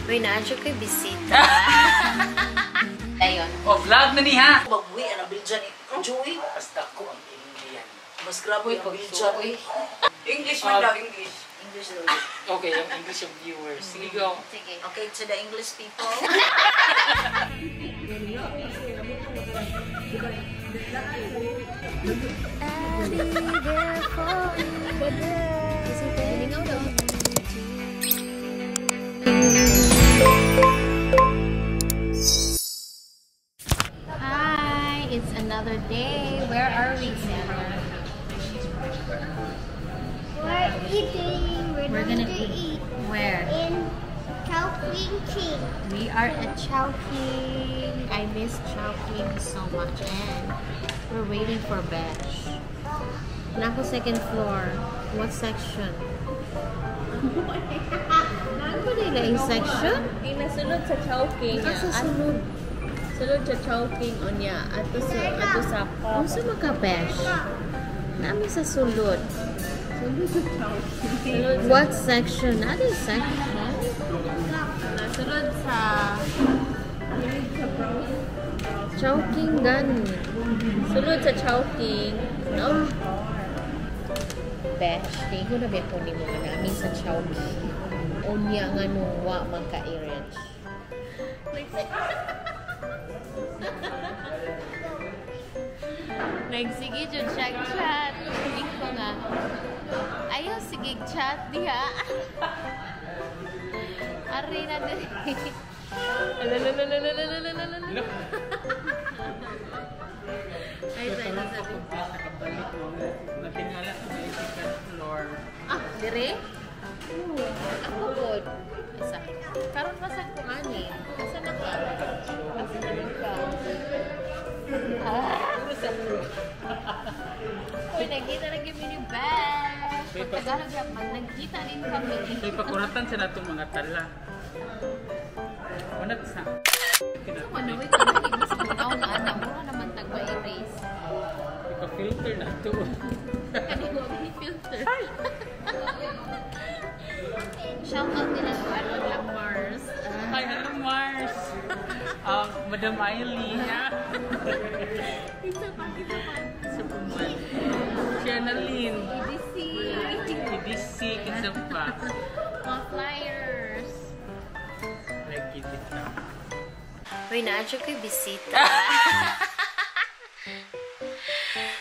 Uy, naadyo ko'y bisita. Ayun. Oh, vlog na niya. Magwi, ang biljan ni Joey. Basta ko ang Indian. Mas grabe ang biljan. English man daw, English. English daw. Okay, yung English of viewers. Sige, go. Sige. Okay, to the English people. Hi, it's another day. Where are we, Sarah? We're eating. We're gonna going to eat Where? in Chowking King. We are at Chowking. I miss Chowking so much. And we're waiting for Besh. Nako second floor. What section? Ano nila yung section? Nasulod sa Chowking. Asa sunod? Sulod sa Chowking o niya. Ato sa Ano sa mga Besh? Nami sa sulod. What section? Ano yung section? Nasulod sa Chowking gani. Sulod sa Chowking. No? Besh, di ko na beto ni mga namin sa Chowking. Unya nga nung wa magka-arrange. Nagsige dyan chat. Hindi ko nga. Ayaw sige chat diha. Ari na din. Ay, tayo sabi. Natingala sa may second floor. Ah, dire? Ako po. Isa. Karon pasag ko ani. Asa na ka? Asa na ka? Uy, nagkita na kami ni Besh. Pagkagalog lang, nagkita din kami. May pakuratan sa natong mga tala. Wanat sa... Ano, wait, mas bunaw na anak mo naman tagpa-erase. Ika-filter na ito. Kanino may filter. Shoutout nila to ano lang Mars. Hi, hello Mars! Madam Ailey, ha? Isa pa. Sa puman. Channeline. EDC. EDC, kinsa pa. Mga flyers. Nagkitip na. Uy, naadyo ko'y bisita.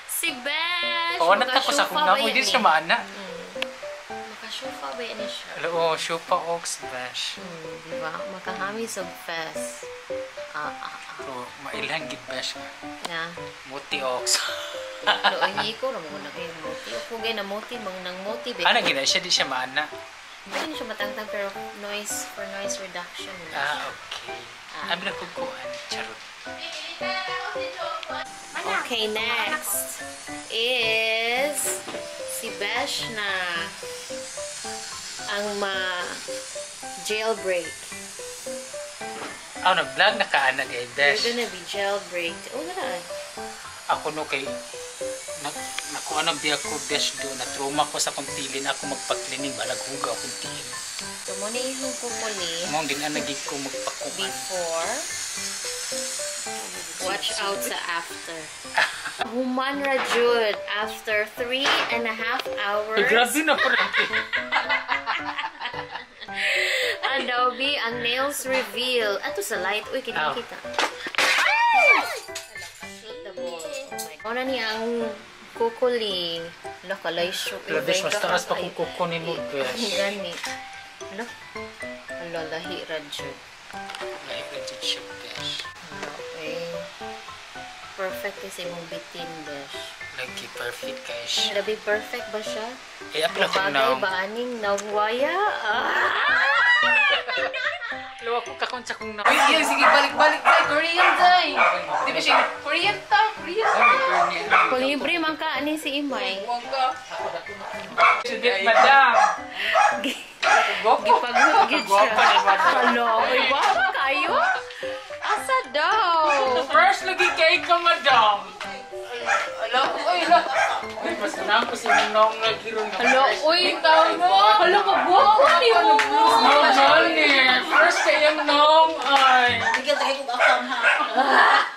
Si Besh! Oo, natapos ako na. Uy, din siya maana. Makashufa ba yan siya? Oo, Shupa Oaks Bash. Diba? Makahami sa fest. Oo, mailhan gid Bash nga. Na? Muti Oaks. Doon ko na mo na kayo moti. Kugay na moti, mang nang moti. Ano gina siya? Di siya maana. Pwede siya matangtang pero noise for noise reduction. Okay. Abi na kukuhan. Charot. Okay, next is si Besh na ang jailbreak. Nag-vlog na kaana kay You're Besh. gonna be jailbreak. Oh, na. Ako no kay nakuha ng biya ko Besh do na trauma ko sa kuntilin ako magpaklining balag huga akong tilin. So, muna yung pupuli Mong din ang nagig ko magpakuan. before. Watch out sa after. Human Rajud after 3.5 hours. Ay, grabe na po rin. Adobe, ang nails reveal. Ato sa light. Uy, kinikita. Ano niya ang kukuli. Ano, kalay shoot. Besh, mas taas pa kung kukunin mo, Besh. Gani. Ano? Ano, lahi Rajud. Like legit siya, Besh. Okay. Perfect kasi mong bitin, Besh. Lagi perfect kay siya. Labi perfect ba siya? Apply ko Bagay na. ba aning nawaya? Lawa ko kakonsa kong na. Uy, yan, sige, balik-balik tayo. Korean tayo. Di ba siya? Korean tayo, Korean tayo. Kung libre man ka, ani si Imay. Huwag ka. Sige, madam. Gipag-hood gid siya. Hello, uy, baka kayo? Asa daw? First lagi kay ka, madam. Alam ko, uy, alam. Uy, mas naman ko si Minong lagi ron. Hello, uy, Tao mo. hello, mabuo ko ni mo. Mahal ni. First kay sayang nong. Ay. Bigyan tayo kung akam ha.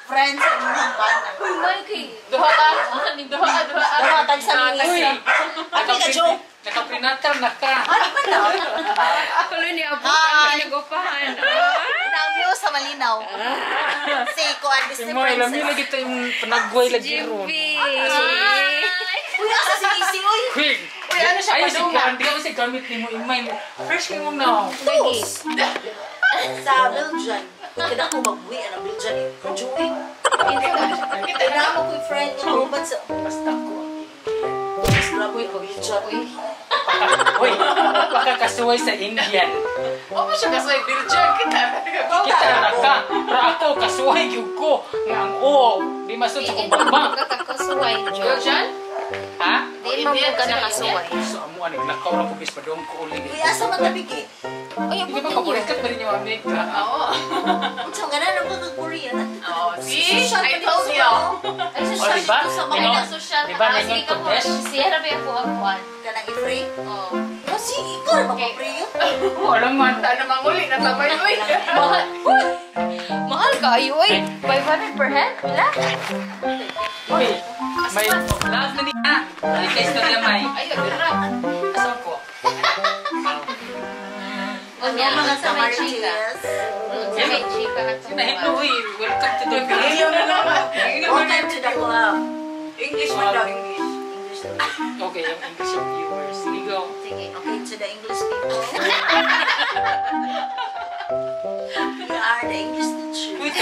Friends sa inyong banda. Uy, Mikey. Duha ka. Duha. Dawa, tagsa ni Uy. Isa. Ate ka, Joe. Nakaprinatar na ka. Ano ba na? Tuloy ni Apo ang nagupahan. Namyo sa malinaw. Seiko and Disney Mo, alam niyo Princess. lagi tayong panagway lagi ron. Uy, asa si Isi, uy. Quick! Uy, ano siya, Ay, si padunga? Hindi ako si gamit ni mo. Imay mo. Fresh ni mo na. Tos. Sa Belgian. Kaya ako mag-uwi ang Belgian eh. Joey. Kaya ako ko'y friend ko naubad sa... Basta ko. Mas grabe yung Belgian. Uy, pakakasuway sa Indian. O ba siya kasi Belgian? Kita. Kita na ka. Pero ako, kasuway yung ko. Nga ang oo. Di masod sa kong baba. Kakasuway, Jo. Belgian? Ha? Di mo ka nakasuway. So, amo, naglakaw lang ko bis pa doon ko ulit. Uy, asa matabig eh. Ay, Hindi ba kabulikat pa rin yung Amerika? Oo. Ang siyang gana na mga Korean. Oh, see? Social I pa told dito you. Ay, O, social diba? dito sa Diba? mga social. Diba na Sige yung ka mo. contest? Siya na ba yung kuwan? Kanang i-free. Oh. Kasi ikaw na mag-free yun. Oo, alam mo. Manta na manguli na tamay. Uy. Mahal ka, ay, uy. 500 per head? Wala? Uy, may love na niya. Replace na niya, May. Ay, agrap. Asan ko? O niya, Mga sa may chika. Samaritans. Sa may chika at sa Nahilo, uy. Welcome to the Ayaw na naman. Welcome to the club. English mo daw, English. English. Okay, yung English viewers. Sige, go. Sige. Okay, to the English people. We are the English teacher. Wait,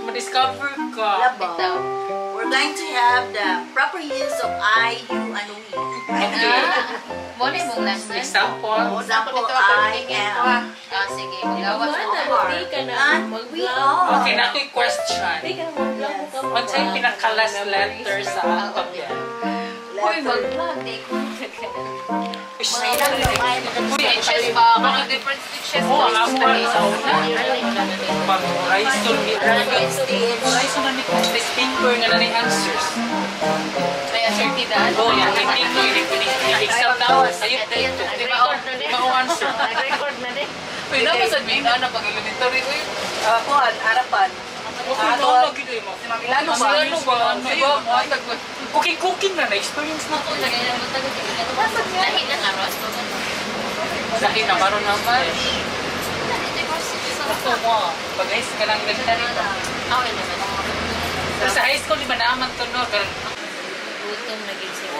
ma-discover ka. Labo. Ito. We're going to have the proper use of I, you, and we. Muna mong lesson. Example. For example, I am. Ah, sige. Magawa sa Di ka na And we are. Okay, na ako'y question. Di ka na mag-vlog mo ka. Ano sa'yo pinaka-last letter sa alphabet? Uy, mag-vlog. Di ko. May lang naman. Stitches ba? Mga different stitches. Oo, alam mo sa una. Mag-horizon Horizon na ni Chris paper nga na ni answers. May assertidad. Oo, yan. Hindi ko, exam na. Sa'yo, dito. Di ba ako answer? Nag-record na din. Pwede mo sabihin na pag elementary. Uy, Kuhan, harapan. Ano lagi doon mo? Milano ba? Ano ba? Ano ba? Cooking na na-experience na ko. Lahi ng aros. Dahil na maroon naman. Ito mo. Pag-high school ka lang ganda rito. Okay naman. Pero sa high school, di ba naman ito, no? Pero Gutom na gising.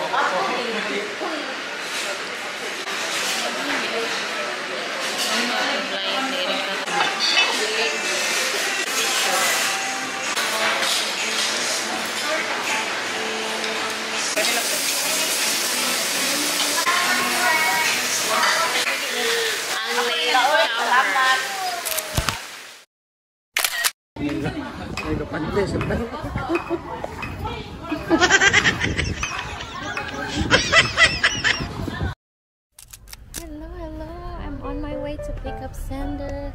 Hello. I'm on my way to pick up Sander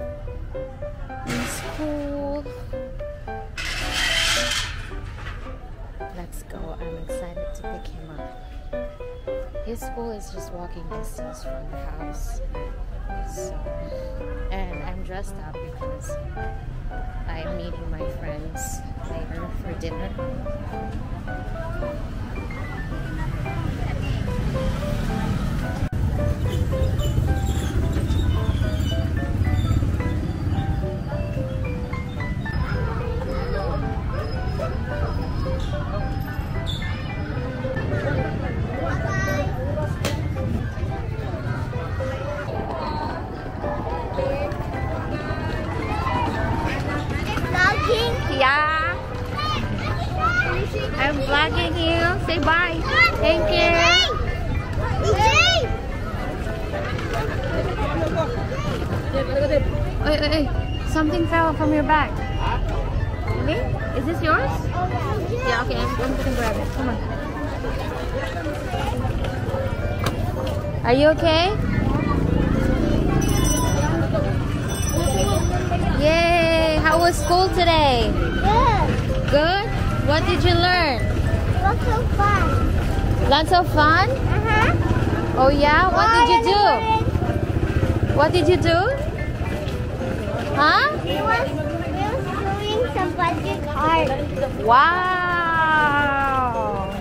in school. Let's go. I'm excited to pick him up. His school is just walking distance from the house. So, and I'm dressed up because I'm meeting my friends later for dinner. Vlogging. Yeah, I'm vlogging you. Say bye. Thank you. Hey, something fell from your bag. Okay? Is this yours? Yeah, okay, I'm gonna grab it. Come on. Are you okay? Yay! How was school today? Good. Good? What did you learn? Lots of fun. Lots of fun? Uh-huh. Oh yeah? What did you do? What did you do? Huh? We was doing some budget art. Wow!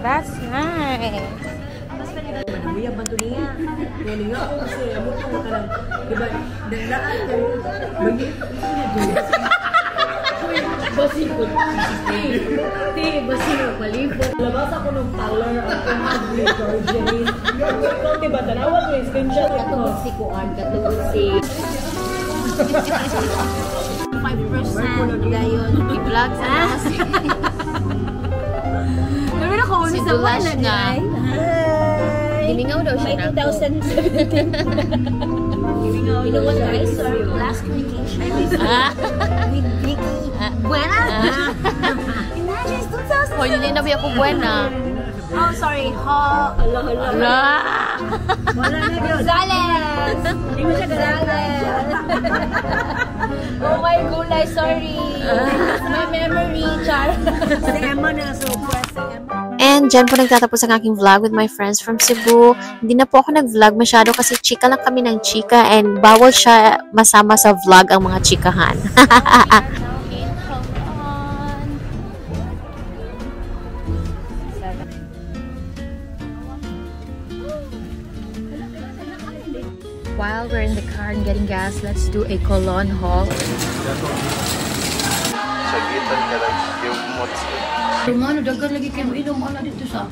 That's nice. Kuya, bantu niya. Kaya nga ako kasi, amo ito ka lang. Diba, naglaan ka. Basi ko. Ti, basi ko palibot. Labas ako ng color at ugly Georgian. Ikaw, diba, tanawan ko yung screenshot. Katungod si Kuan, katungod si... 5% gayon. I-vlog sa kasi. Pero ako, Si Dulash na. Giningaw daw siya na. 2017. You know what, guys? Last vacation with Vicky. Buena? Imagine, it's 2017. Hoy, hindi na ba ako buena? Oh, sorry. Hala. Wala na yun. Gonzales! Hindi mo siya Gonzales! Oh my gulay, sorry. My memory, Char. Si Emma na surprise. Si Emma. And dyan po nagtatapos ang aking vlog with my friends from Cebu. Hindi na po ako nag-vlog masyado kasi chika lang kami ng chika and bawal siya masama sa vlog ang mga chikahan. While we're in the car and getting gas, let's do a Colon haul. Sagitan ka lang yung mods. Rumano, dagan lagi kayo inom ala dito sa